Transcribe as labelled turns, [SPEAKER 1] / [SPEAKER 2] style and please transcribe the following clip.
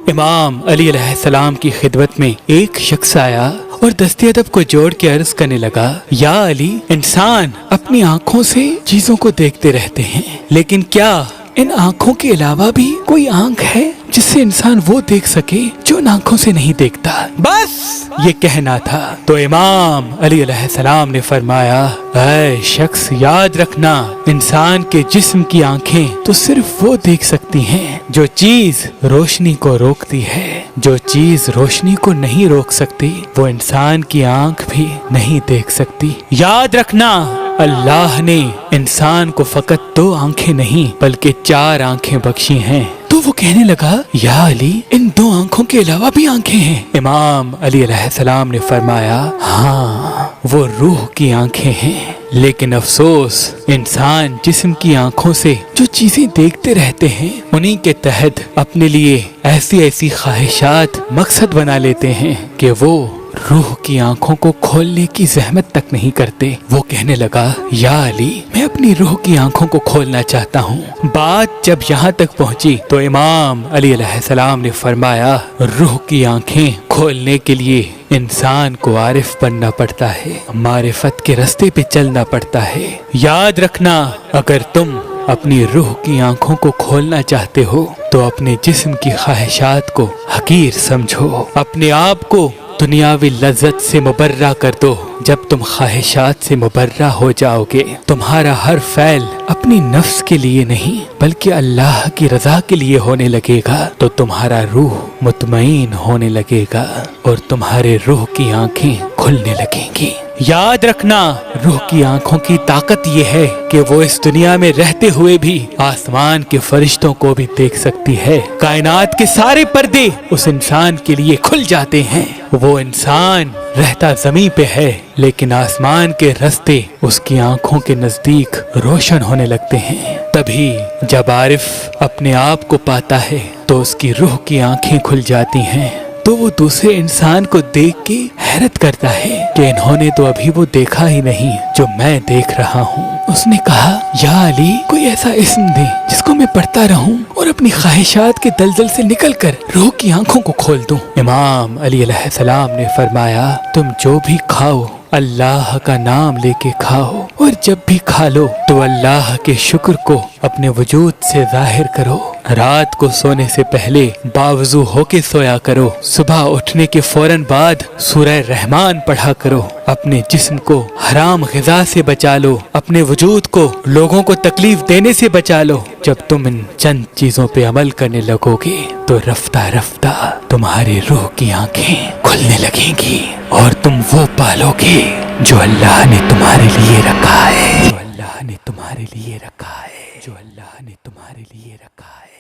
[SPEAKER 1] امام علی علیہ السلام کی خدمت میں ایک شخص آیا اور دست ادب کو جوڑ کے عرض کرنے لگا، یا علی، انسان اپنی آنکھوں سے چیزوں کو دیکھتے رہتے ہیں، لیکن کیا ان آنکھوں کے علاوہ بھی کوئی آنکھ ہے جس سے انسان وہ دیکھ سکے جو ان آنکھوں سے نہیں دیکھتا؟ بس یہ کہنا تھا تو امام علی علیہ السلام نے فرمایا، اے شخص، یاد رکھنا، انسان کے جسم کی آنکھیں تو صرف وہ دیکھ سکتی ہیں جو چیز روشنی کو روکتی ہے، جو چیز روشنی کو نہیں روک سکتی وہ انسان کی آنکھ بھی نہیں دیکھ سکتی۔ یاد رکھنا، اللہ نے انسان کو فقط 2 آنکھیں نہیں بلکہ 4 آنکھیں بخشی ہیں۔ تو وہ کہنے لگا، یا علی، ان 2 آنکھوں کے علاوہ بھی آنکھیں ہیں؟ امام علی علیہ السلام نے فرمایا، ہاں، وہ روح کی آنکھیں ہیں، لیکن افسوس، انسان جسم کی آنکھوں سے جو چیزیں دیکھتے رہتے ہیں انہی کے تحت اپنے لیے ایسی خواہشات مقصد بنا لیتے ہیں کہ وہ روح کی آنکھوں کو کھولنے کی زحمت تک نہیں کرتے۔ وہ کہنے لگا، یا علی، میں اپنی روح کی آنکھوں کو کھولنا چاہتا ہوں۔ بات جب یہاں تک پہنچی تو امام علی علیہ السلام نے فرمایا، روح کی آنکھیں کھولنے کے لیے انسان کو عارف بننا پڑتا ہے، معرفت کے راستے پہ چلنا پڑتا ہے۔ یاد رکھنا، اگر تم اپنی روح کی آنکھوں کو کھولنا چاہتے ہو تو اپنے جسم کی خواہشات کو حقیر سمجھو، اپنے آپ کو دنیاوی لذت سے مبرہ کر دو۔ جب تم خواہشات سے مبرہ ہو جاؤ گے، تمہارا ہر فعل اپنی نفس کے لیے نہیں بلکہ اللہ کی رضا کے لیے ہونے لگے گا، تو تمہارا روح مطمئن ہونے لگے گا اور تمہارے روح کی آنکھیں کھلنے لگیں گی۔ یاد رکھنا، روح کی آنکھوں کی طاقت یہ ہے کہ وہ اس دنیا میں رہتے ہوئے بھی آسمان کے فرشتوں کو بھی دیکھ سکتی ہے۔ کائنات کے سارے پردے اس انسان کے لیے کھل جاتے ہیں۔ وہ انسان رہتا زمین پہ ہے لیکن آسمان کے راستے اس کی آنکھوں کے نزدیک روشن ہونے لگتے ہیں۔ تبھی جب عارف اپنے آپ کو پاتا ہے تو اس کی روح کی آنکھیں کھل جاتی ہیں، تو وہ دوسرے انسان کو دیکھ کے حیرت کرتا ہے کہ انہوں نے تو ابھی وہ دیکھا ہی نہیں جو میں دیکھ رہا ہوں۔ اس نے کہا، یا علی، کوئی ایسا اسم دے جس کو میں پڑھتا رہوں اور اپنی خواہشات کے دلدل سے نکل کر روح کی آنکھوں کو کھول دوں۔ امام علی علیہ السلام نے فرمایا، تم جو بھی کھاؤ اللہ کا نام لے کے کھاؤ، اور جب بھی کھا لو تو اللہ کے شکر کو اپنے وجود سے ظاہر کرو۔ رات کو سونے سے پہلے باوضو ہو کے سویا کرو، صبح اٹھنے کے فوراً بعد سورہ رحمان پڑھا کرو، اپنے جسم کو حرام غذا سے بچا لو، اپنے وجود کو لوگوں کو تکلیف دینے سے بچا لو۔ جب تم ان چند چیزوں پہ عمل کرنے لگو گے تو رفتہ رفتہ تمہاری روح کی آنکھیں کھلنے لگیں گی اور تم وہ پالو گے جو اللہ نے تمہارے لیے رکھا ہے، جو اللہ نے تمہارے لیے رکھا ہے، جو اللہ نے تمہارے لیے رکھا ہے۔